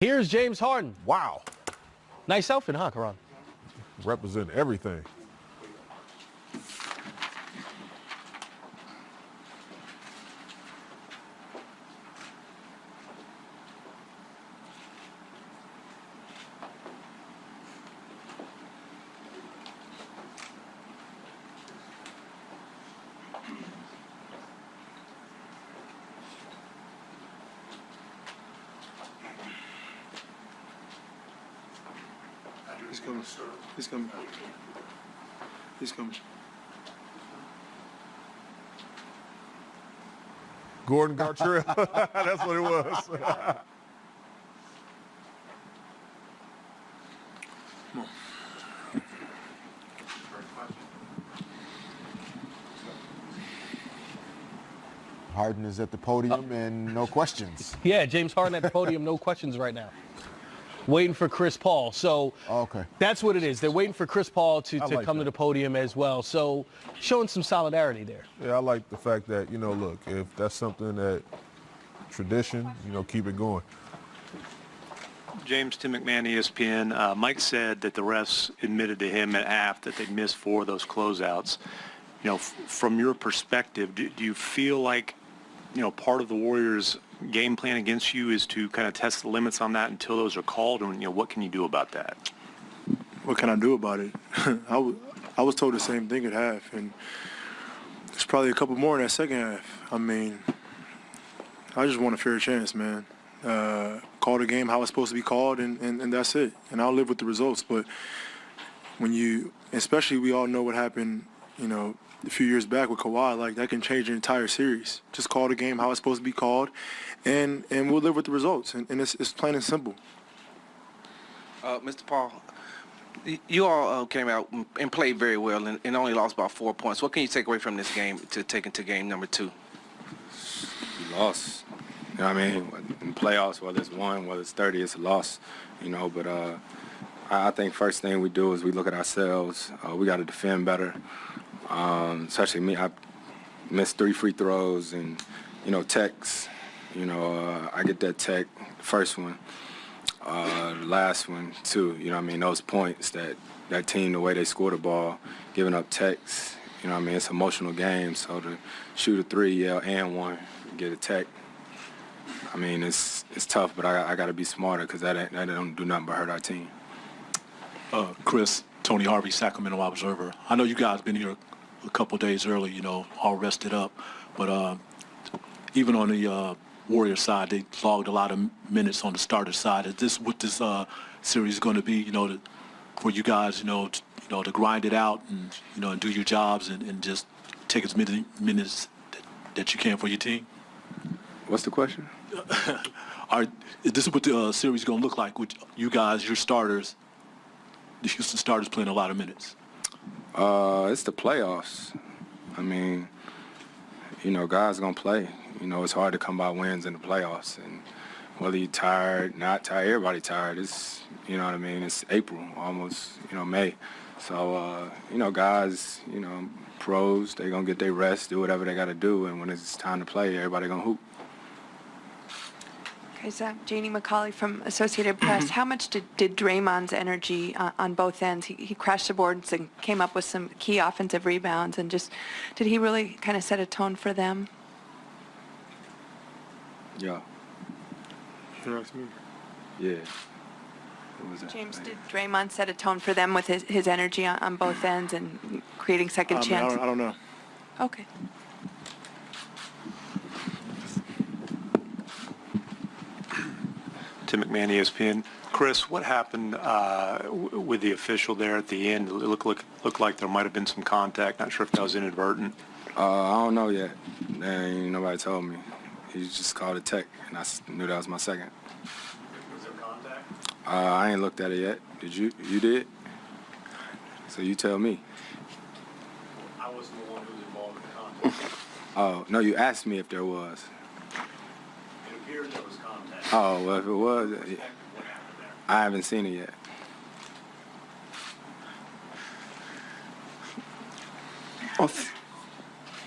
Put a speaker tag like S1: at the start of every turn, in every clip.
S1: Here's James Harden.
S2: Wow.
S1: Nice outfit, huh, Karan?
S2: Represent everything.
S3: He's coming. He's coming. He's coming.
S2: Gordon Gartrell. That's what it was.
S3: Come on.
S4: Harden is at the podium and no questions.
S1: Yeah, James Harden at the podium, no questions right now. Waiting for Chris Paul. So
S4: Okay.
S1: that's what it is. They're waiting for Chris Paul to
S2: like
S1: come to
S2: that.
S1: the podium as well. So showing some solidarity there.
S2: Yeah, I like the fact that, look, if that's something that tradition, keep it going.
S5: James, Tim McMahon, ESPN. Mike said that the refs admitted to him at half that they missed 4 of those closeouts. From your perspective, do you feel like, part of the Warriors' game plan against you is to kind of test the limits on that until those are called? And, what can you do about that?
S3: What can I do about it? I was told the same thing at half, and there's probably a couple more in that second half. I mean, I just want a fair chance, man. Call the game how it's supposed to be called, and that's it. And I'll live with the results. But especially we all know what happened, a few years back with Kawhi, like that can change the entire series. Just call the game how it's supposed to be called, and we'll live with the results. And it's plain and simple.
S6: Mr. Paul, you all came out and played very well and only lost about 4 points. What can you take away from this game to take into game number 2?
S7: We lost. You know what I mean? In playoffs, whether it's 1, whether it's 30, it's a loss. But I think first thing we do is we look at ourselves. We got to defend better. Especially me, I missed 3 free throws and, techs. I get that tech, the first one, the last one too. Those points that team, the way they score the ball, giving up techs. It's an emotional game. So to shoot a 3, yeah, and 1, get a tech. It's tough, but I got to be smarter because that don't do nothing but hurt our team.
S8: Chris, Tony Harvey, Sacramento Observer. I know you guys been here a couple days early, all rested up, but even on the Warriors side, they logged a lot of minutes on the starter side. Is this what this series is going to be? For you guys, to grind it out and and do your jobs and just take as many minutes that you can for your team.
S7: What's the question?
S8: Is this what the series is going to look like with you guys, your starters, the Houston starters playing a lot of minutes?
S7: It's the playoffs. Guys gonna play. It's hard to come by wins in the playoffs, and whether you're tired, not tired, everybody tired. It's It's April, almost May. So guys, pros, they gonna get their rest, do whatever they gotta do, and when it's time to play, everybody gonna hoop.
S9: Okay, Janie McCauley from Associated Press. How much did Draymond's energy on both ends? He crashed the boards and came up with some key offensive rebounds, and did he really kind of set a tone for them?
S7: Yeah.
S3: You ask me?
S7: Yeah. What was that?
S9: James, did Draymond set a tone for them with his energy on both ends and creating second chances?
S3: I don't know.
S9: Okay.
S5: Tim McMahon, ESPN. Chris, what happened with the official there at the end? It looked like there might have been some contact. Not sure if that was inadvertent.
S7: I don't know yet. Ain't nobody told me. He just called a tech, and I knew that was my second.
S5: Was there contact?
S7: I ain't looked at it yet. Did you? You did? So you tell me.
S5: I wasn't the one who was involved in the contact.
S7: Oh, no, you asked me if there was.
S5: It appeared there was contact.
S7: Oh, well, if it was,
S5: What happened there?
S7: I haven't seen it yet.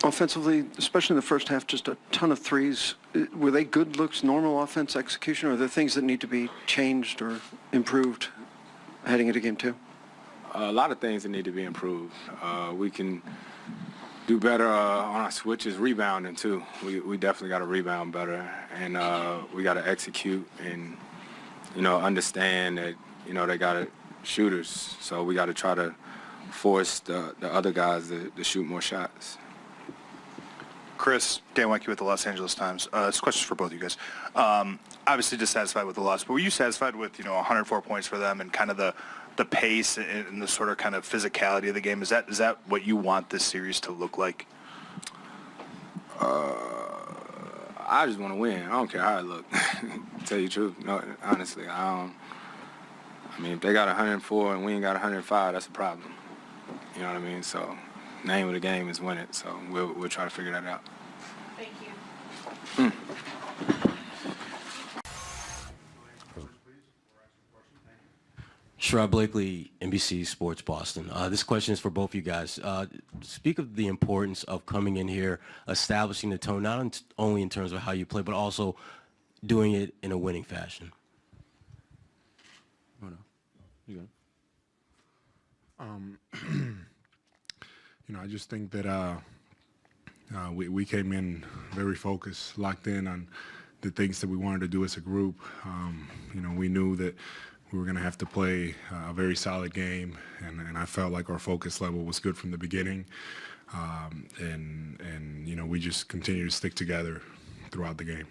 S10: offensively, especially in the first half, just a ton of threes. Were they good looks, normal offense execution, or are there things that need to be changed or improved heading into game two?
S7: A lot of things that need to be improved. We can do better on our switches, rebounding too. We definitely got to rebound better, and we got to execute and, understand that, they got shooters. So we got to try to force the other guys to shoot more shots.
S11: Chris, Dan Weinke with the Los Angeles Times. This question's for both of you guys. Obviously dissatisfied with the loss, but were you satisfied with, 104 points for them and kind of the pace and the sort of kind of physicality of the game? Is that what you want this series to look like?
S7: I just want to win. I don't care how it look. To tell you the truth, no, honestly, I mean, if they got 104 and we ain't got 105, that's a problem. You know what I mean? So, name of the game is win it. So we'll try to figure that out.
S9: Thank you.
S12: Sherrod Blakely, NBC Sports Boston. This question is for both you guys. Speak of the importance of coming in here, establishing the tone, not only in terms of how you play, but also doing it in a winning fashion. Oh, no. You go.
S2: I just think that we came in very focused, locked in on the things that we wanted to do as a group. We knew that we were going to have to play a very solid game, and I felt like our focus level was good from the beginning. We just continue to stick together throughout the game.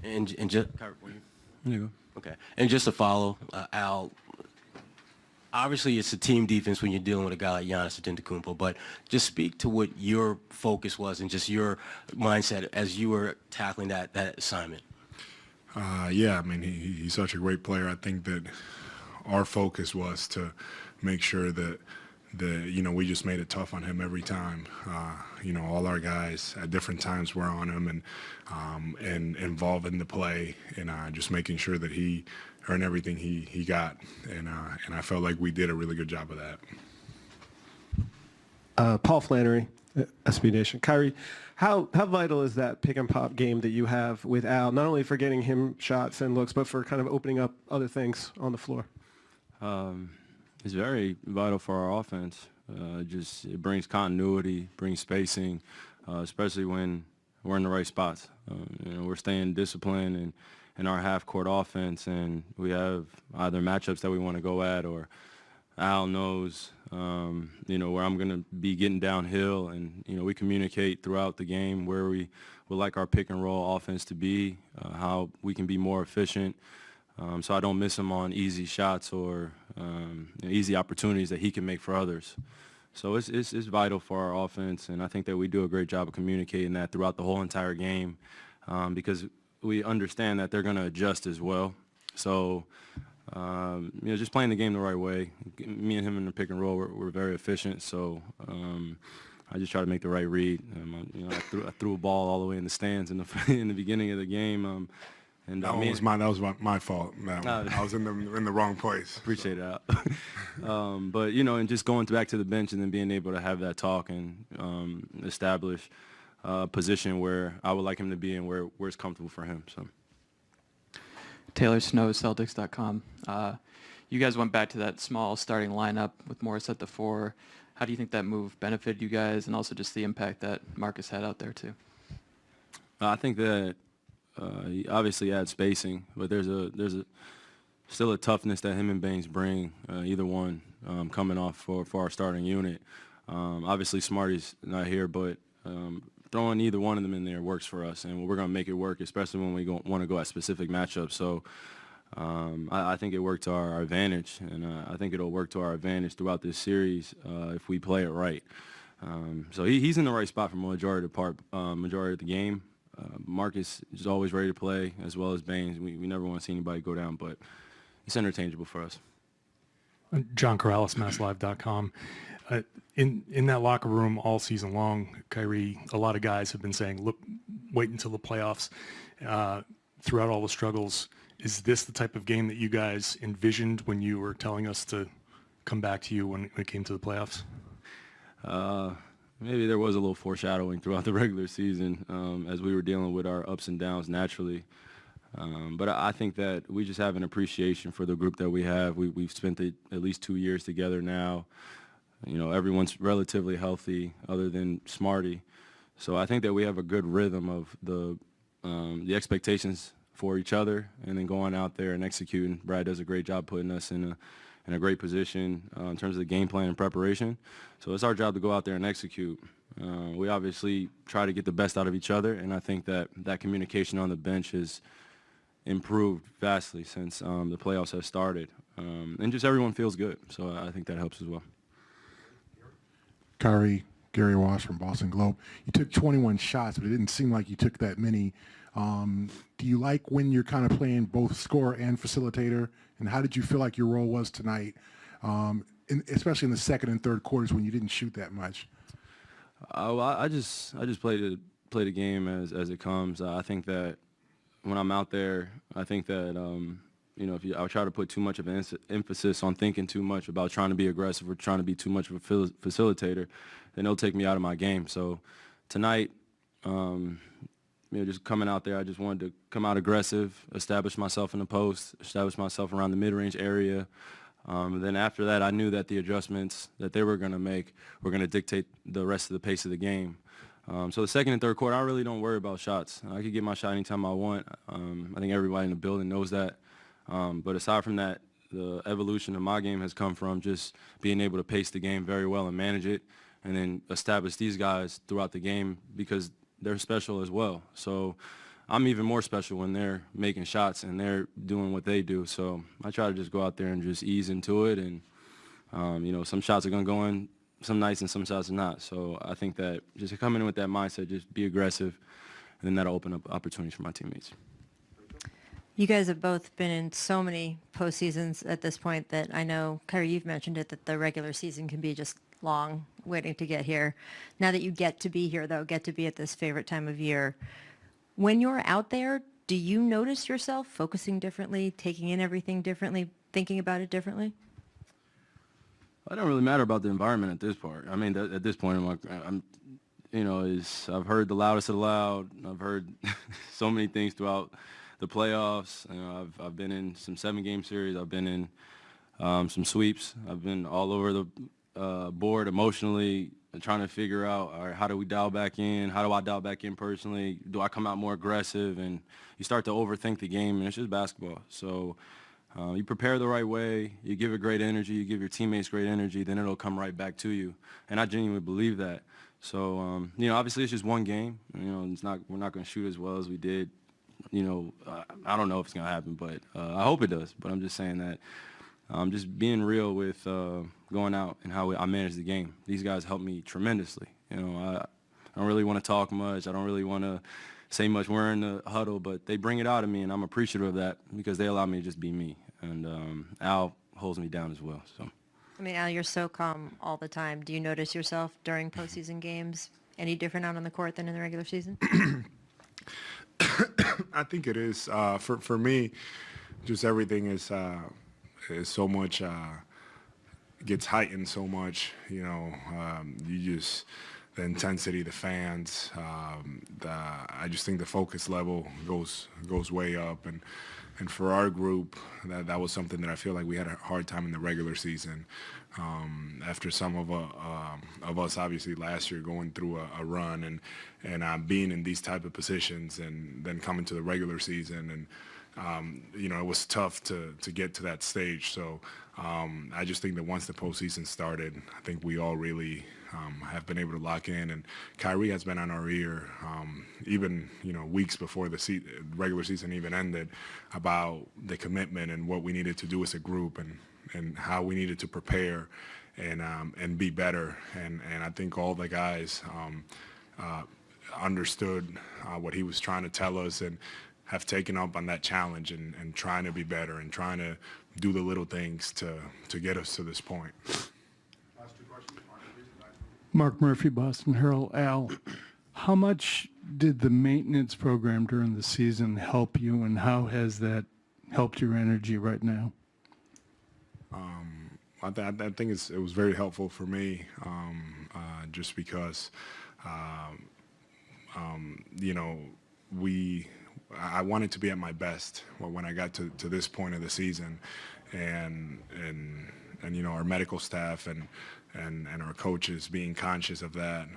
S12: And just, okay. And just to follow, Al, obviously it's a team defense when you're dealing with a guy like Giannis Antetokounmpo, but just speak to what your focus was and just your mindset as you were tackling that assignment.
S2: Yeah, I mean, he's such a great player. I think that our focus was to make sure that we just made it tough on him every time. All our guys at different times were on him and involved in the play and just making sure that he earned everything he got. And I felt like we did a really good job of that.
S13: Paul Flannery, SB Nation. Kyrie, how vital is that pick and pop game that you have with Al, not only for getting him shots and looks, but for kind of opening up other things on the floor?
S14: It's very vital for our offense. It brings continuity, brings spacing, especially when we're in the right spots. We're staying disciplined in our half-court offense, and we have either matchups that we want to go at, or Al knows, where I'm going to be getting downhill, and, we communicate throughout the game where we would like our pick and roll offense to be, how we can be more efficient, so I don't miss him on easy shots or easy opportunities that he can make for others. So it's vital for our offense, and I think that we do a great job of communicating that throughout the whole entire game, because we understand that they're going to adjust as well. So, just playing the game the right way. Me and him in the pick and roll, we're very efficient. So I just try to make the right read. I threw a ball all the way in the stands in the beginning of the game.
S2: That was my fault. I was in the wrong place.
S14: Appreciate that. But and just going back to the bench and then being able to have that talk and establish a position where I would like him to be and where it's comfortable for him. So.
S15: Taylor Snow, Celtics.com. You guys went back to that small starting lineup with Morris at the 4. How do you think that move benefited you guys, and also just the impact that Marcus had out there too?
S14: I think that he obviously adds spacing, but there's still a toughness that him and Baines bring. Either one coming off for our starting unit. Obviously Smarty's not here, but throwing either one of them in there works for us, and we're going to make it work, especially when we want to go at specific matchups. So I think it worked to our advantage, and I think it'll work to our advantage throughout this series if we play it right. So he's in the right spot for majority of the game. Marcus is always ready to play, as well as Baines. We never want to see anybody go down, but it's interchangeable for us.
S16: John Corrales, MassLive.com. In that locker room all season long, Kyrie, a lot of guys have been saying, look, wait until the playoffs. Throughout all the struggles, is this the type of game that you guys envisioned when you were telling us to come back to you when it came to the playoffs?
S14: maybe there was a little foreshadowing throughout the regular season as we were dealing with our ups and downs naturally. But I think that we just have an appreciation for the group that we have. We've spent at least 2 years together now. You know, everyone's relatively healthy other than Smarty. So I think that we have a good rhythm of the expectations for each other and then going out there and executing. Brad does a great job putting us in a great position in terms of the game plan and preparation. So it's our job to go out there and execute. We obviously try to get the best out of each other, and I think that communication on the bench has improved vastly since the playoffs have started. And just everyone feels good, so I think that helps as well.
S17: Kyrie, Gary Walsh from Boston Globe. You took 21 shots, but it didn't seem like you took that many. Do you like when you're kind of playing both scorer and facilitator? And how did you feel like your role was tonight, especially in the second and third quarters when you didn't shoot that much?
S14: Well, I just play the game as it comes. I think that when I'm out there, I think that you know, I try to put too much of an emphasis on thinking too much about trying to be aggressive or trying to be too much of a facilitator, then it'll take me out of my game. So tonight, you know, just coming out there, I just wanted to come out aggressive, establish myself in the post, establish myself around the mid-range area. Then after that, I knew that the adjustments that they were going to make were going to dictate the rest of the pace of the game. So the second and third quarter, I really don't worry about shots. I could get my shot anytime I want. I think everybody in the building knows that. But aside from that, the evolution of my game has come from just being able to pace the game very well and manage it, and then establish these guys throughout the game because they're special as well. So I'm even more special when they're making shots and they're doing what they do. So I try to just go out there and just ease into it. And, you know, some shots are going to go in some nights and some shots are not. So I think that just coming in with that mindset, just be aggressive, and then that'll open up opportunities for my teammates.
S18: You guys have both been in so many postseasons at this point that I know, Kyrie, you've mentioned it, that the regular season can be just long waiting to get here. Now that you get to be here, though, get to be at this favorite time of year, when you're out there, do you notice yourself focusing differently, taking in everything differently, thinking about it differently?
S14: It don't really matter about the environment at this part. I mean, at this point, I'm you know, I've heard the loudest of the loud. I've heard so many things throughout the playoffs. You know, I've been in some 7-game series. I've been in some sweeps. I've been all over the board emotionally, trying to figure out, all right, how do we dial back in? How do I dial back in personally? Do I come out more aggressive? And you start to overthink the game, and it's just basketball. So you prepare the right way. You give it great energy. You give your teammates great energy. Then it'll come right back to you. And I genuinely believe that. So, you know, obviously it's just one game. You know, we're not going to shoot as well as we did. You know, I don't know if it's going to happen, but I hope it does. But I'm just saying that just being real with going out and how I manage the game. These guys help me tremendously. You know, I don't really want to talk much. I don't really want to say much. We're in the huddle, but they bring it out of me, and I'm appreciative of that because they allow me to just be me. And Al holds me down as well. So.
S18: I mean, Al, you're so calm all the time. Do you notice yourself during postseason games any different out on the court than in the regular season?
S2: I think it is. For me, just everything is so much, gets heightened so much, you know, you just, the intensity, the fans, I just think the focus level goes way up. And for our group, that was something that I feel like we had a hard time in the regular season. After some of us, obviously, last year going through a run and being in these type of positions and then coming to the regular season. And, you know, it was tough to get to that stage. So I just think that once the postseason started, I think we all really have been able to lock in. And Kyrie has been on our ear, even, you know, weeks before the regular season even ended, about the commitment and what we needed to do as a group and how we needed to prepare and be better. And I think all the guys understood what he was trying to tell us and have taken up on that challenge and trying to be better and trying to do the little things to get us to this point.
S19: Mark Murphy, Boston Herald. Al, how much did the maintenance program during the season help you, and how has that helped your energy right now?
S2: I think it was very helpful for me, just because, you know, I wanted to be at my best when I got to this point of the season, and you know, our medical staff and our coaches being conscious of that,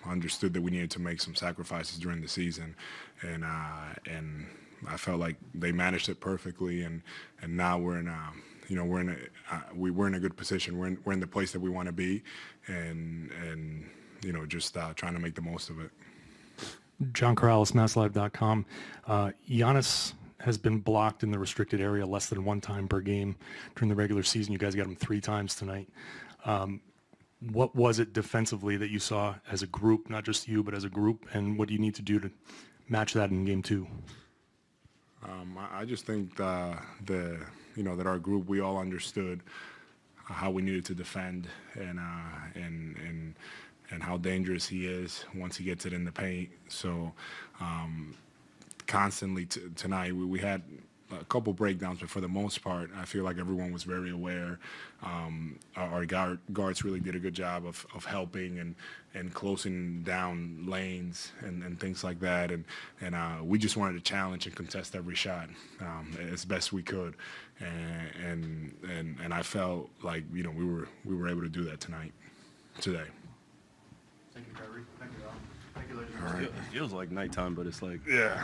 S2: understood that we needed to make some sacrifices during the season, and I felt like they managed it perfectly, and now we're in you know, we're in a good position. We're in the place that we want to be, and you know, just trying to make the most of it.
S16: John Corrales, MassLive.com. Giannis has been blocked in the restricted area less than one time per game during the regular season. You guys got him 3 times tonight. What was it defensively that you saw as a group, not just you, but as a group, and what do you need to do to match that in game 2?
S2: I just think you know, that our group, we all understood how we needed to defend, and how dangerous he is once he gets it in the paint. So constantly tonight we had a couple breakdowns, but for the most part, I feel like everyone was very aware. Our guards really did a good job of helping and closing down lanes and things like that. And we just wanted to challenge and contest every shot as best we could. And I felt like, you know, we were able to do that today.
S14: Thank you, Kyrie. Thank you, Al. Thank you, ladies. All right. It feels like nighttime, but it's like...
S2: Yeah.